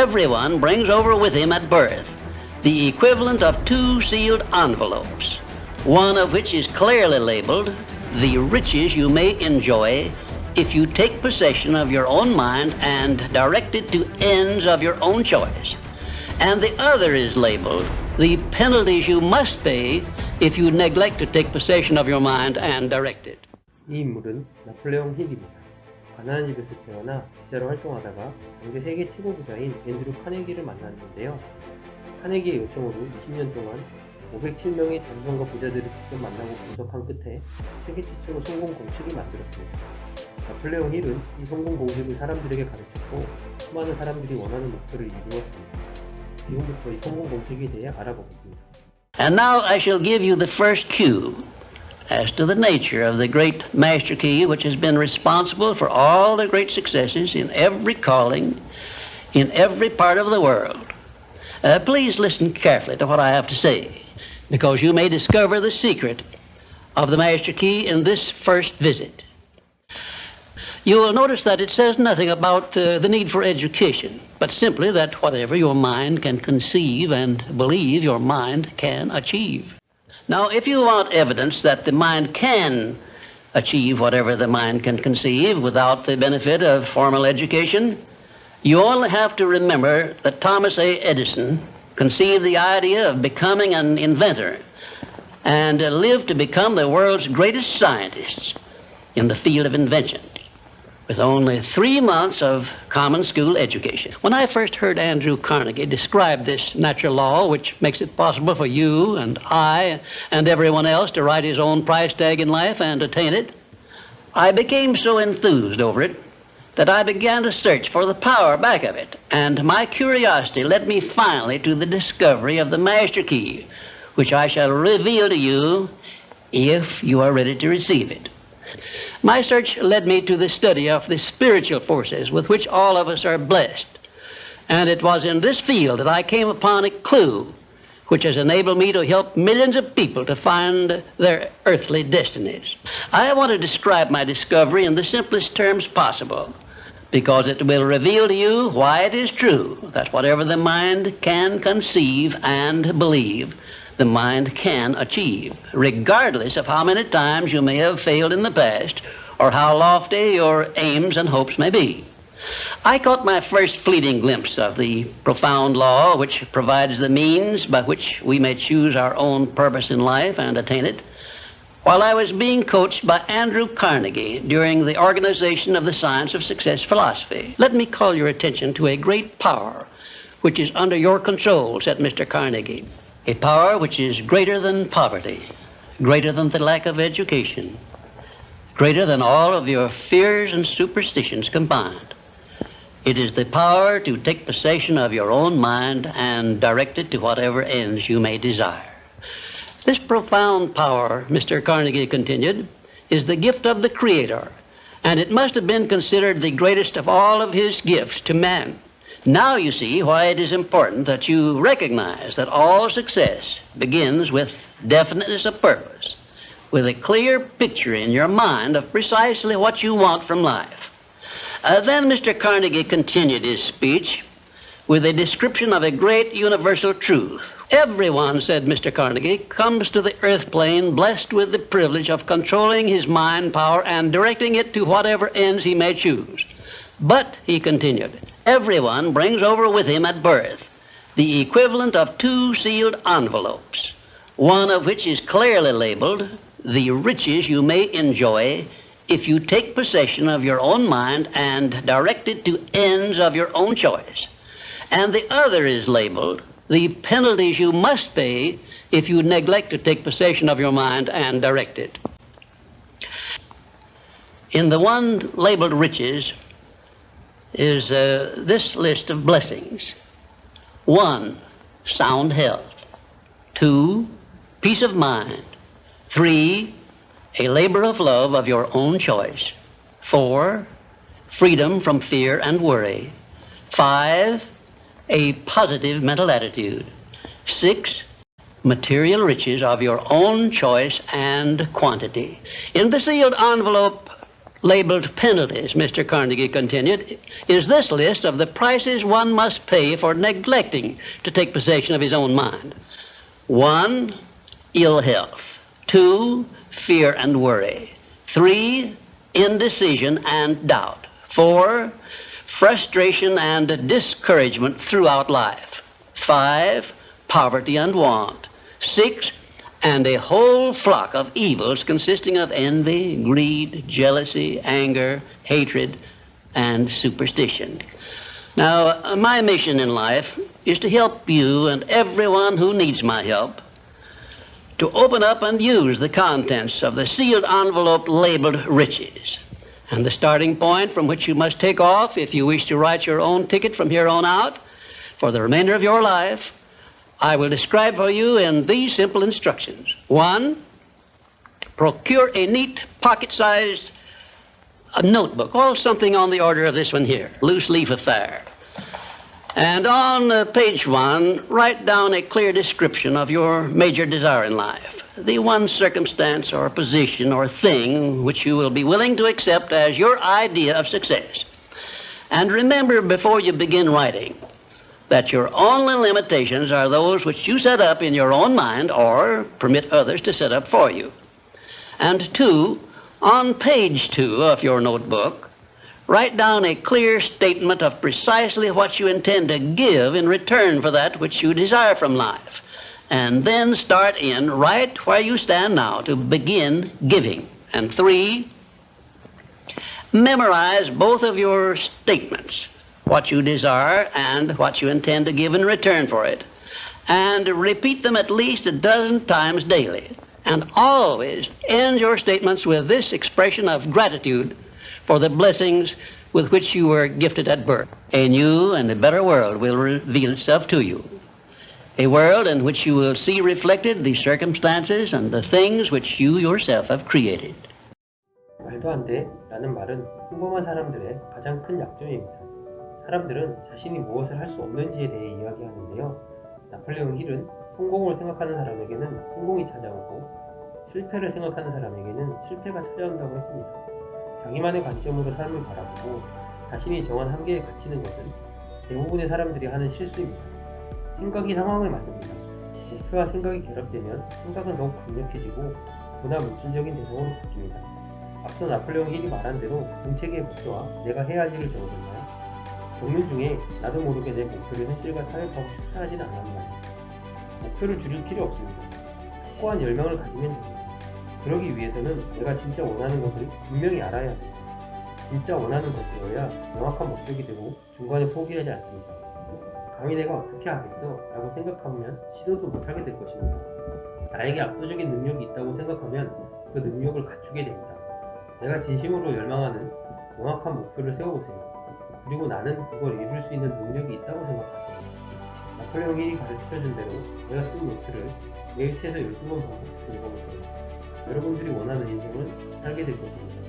everyone brings over with him at birth the equivalent of 2 sealed envelopes, one of which is clearly labeled, "The riches you may enjoy if you take possession of your own mind and direct it to ends of your own choice," and the other is labeled, "The penalties you must pay if you neglect to take possession of your mind and direct it." 이 인물은 나폴레온힐입니다. 가난한 집에서 태어나 기자로 활동하다가 당대 세계 최고 부자인 앤드류 카네기를 만났는데요. 카네기의 요청으로 20년 동안 507명의 자수성가 부자들을 직접 만나고 분석한 끝에 세계 최초로 성공 공식을 만들었습니다. 나폴레온힐은 이 성공 공식을 사람들에게 가르쳤고 수많은 사람들이 원하는 목표를 이루었습니다. 지금부터 이 성공 공식에 대해 알아보겠습니다. And now I shall give you the first cue as to the nature of the great master key which has been responsible for all the great successes in every calling, in every part of the world. Please listen carefully to what I have to say, because you may discover the secret of the master key in this first visit. You will notice that it says nothing about the need for education, but simply that whatever your mind can conceive and believe, your mind can achieve. Now, if you want evidence that the mind can achieve whatever the mind can conceive without the benefit of formal education, you only have to remember that Thomas A. Edison conceived the idea of becoming an inventor and lived to become the world's greatest scientist in the field of invention, with only 3 months of common school education. When I first heard Andrew Carnegie describe this natural law, which makes it possible for you and I and everyone else to write his own price tag in life and attain it, I became so enthused over it that I began to search for the power back of it, and my curiosity led me finally to the discovery of the master key, which I shall reveal to you if you are ready to receive it. My search led me to the study of the spiritual forces with which all of us are blessed, and it was in this field that I came upon a clue which has enabled me to help millions of people to find their earthly destinies. I want to describe my discovery in the simplest terms possible, because it will reveal to you why it is true that whatever the mind can conceive and believe, the mind can achieve, regardless of how many times you may have failed in the past or how lofty your aims and hopes may be. I caught my first fleeting glimpse of the profound law which provides the means by which we may choose our own purpose in life and attain it, while I was being coached by Andrew Carnegie during the organization of the Science of Success philosophy. "Let me call your attention to a great power which is under your control," said Mr. Carnegie. "A power which is greater than poverty, greater than the lack of education, greater than all of your fears and superstitions combined. It is the power to take possession of your own mind and direct it to whatever ends you may desire." This profound power, Mr. Carnegie continued, is the gift of the Creator, and it must have been considered the greatest of all of his gifts to man. Now you see why it is important that you recognize that all success begins with definiteness of purpose, with a clear picture in your mind of precisely what you want from life. Then Mr. Carnegie continued his speech with a description of a great universal truth. "Everyone," said Mr. Carnegie, "comes to the earth plane blessed with the privilege of controlling his mind power and directing it to whatever ends he may choose. But," he continued, "everyone brings over with him at birth the equivalent of 2 sealed envelopes, one of which is clearly labeled, 'The riches you may enjoy if you take possession of your own mind and direct it to ends of your own choice,' and the other is labeled, 'The penalties you must pay if you neglect to take possession of your mind and direct it.'" In the one labeled riches is this list of blessings. 1, sound health. 2, peace of mind. 3, a labor of love of your own choice. 4, freedom from fear and worry. 5, a positive mental attitude. 6, material riches of your own choice and quantity. In the sealed envelope labeled penalties, Mr. Carnegie continued, is this list of the prices one must pay for neglecting to take possession of his own mind. 1, ill health. 2, fear and worry. 3, indecision and doubt. 4, frustration and discouragement throughout life. 5, poverty and want. 6, and a whole flock of evils consisting of envy, greed, jealousy, anger, hatred, and superstition. Now, my mission in life is to help you and everyone who needs my help to open up and use the contents of the sealed envelope labeled riches. And the starting point from which you must take off if you wish to write your own ticket from here on out for the remainder of your life, I will describe for you in these simple instructions. 1, procure a neat pocket-sized notebook, or something on the order of this one here, loose leaf affair. And on page 1, write down a clear description of your major desire in life, the one circumstance or position or thing which you will be willing to accept as your idea of success. And remember before you begin writing that your only limitations are those which you set up in your own mind or permit others to set up for you. And 2, on page 2 of your notebook, write down a clear statement of precisely what you intend to give in return for that which you desire from life. And then start in right where you stand now to begin giving. And 3, memorize both of your statements, what you desire and what you intend to give in return for it, and repeat them at least a dozen times daily. And always end your statements with this expression of gratitude for the blessings with which you were gifted at birth. A new and a better world will reveal itself to you. A world in which you will see reflected the circumstances and the things which you yourself have created. 말도 안 돼 라는 말은 평범한 사람들의 가장 큰 약점입니다. 사람들은 자신이 무엇을 할 수 없는지에 대해 이야기하는데요. 나폴레온 힐은 성공을 생각하는 사람에게는 성공이 찾아오고 실패를 생각하는 사람에게는 실패가 찾아온다고 했습니다. 자기만의 관점으로 삶을 바라보고 자신이 정한 한계에 그치는 것은 대부분의 사람들이 하는 실수입니다. 생각이 상황을 만듭니다. 목표와 생각이 결합되면 생각은 더욱 강력해지고 보다 물질적인 대상으로 바뀝니다. 앞서 나폴레온 힐이 말한 대로 공책의 목표와 내가 해야 할 일을 적어뒀나요? 정문 중에 나도 모르게 내 목표를 현실과 타협하고 식사하진 않았나요? 목표를 줄일 필요 없습니다. 확고한 열망을 가지면 됩니다. 그러기 위해서는 내가 진짜 원하는 것을 분명히 알아야 합니다. 진짜 원하는 것이어야 명확한 목적이 되고 중간에 포기하지 않습니다. 감히 내가 어떻게 하겠어? 라고 생각하면 시도도 못하게 될 것입니다. 나에게 압도적인 능력이 있다고 생각하면 그 능력을 갖추게 됩니다. 내가 진심으로 열망하는 명확한 목표를 세워보세요. 그리고 나는 그걸 이룰 수 있는 능력이 있다고 생각하세요. 나폴레온 힐이 가르쳐준 대로 내가 쓴 노트를 매일 최소 12번 반복해서 읽어보세요. 여러분들이 원하는 인생을 살게 될 것입니다.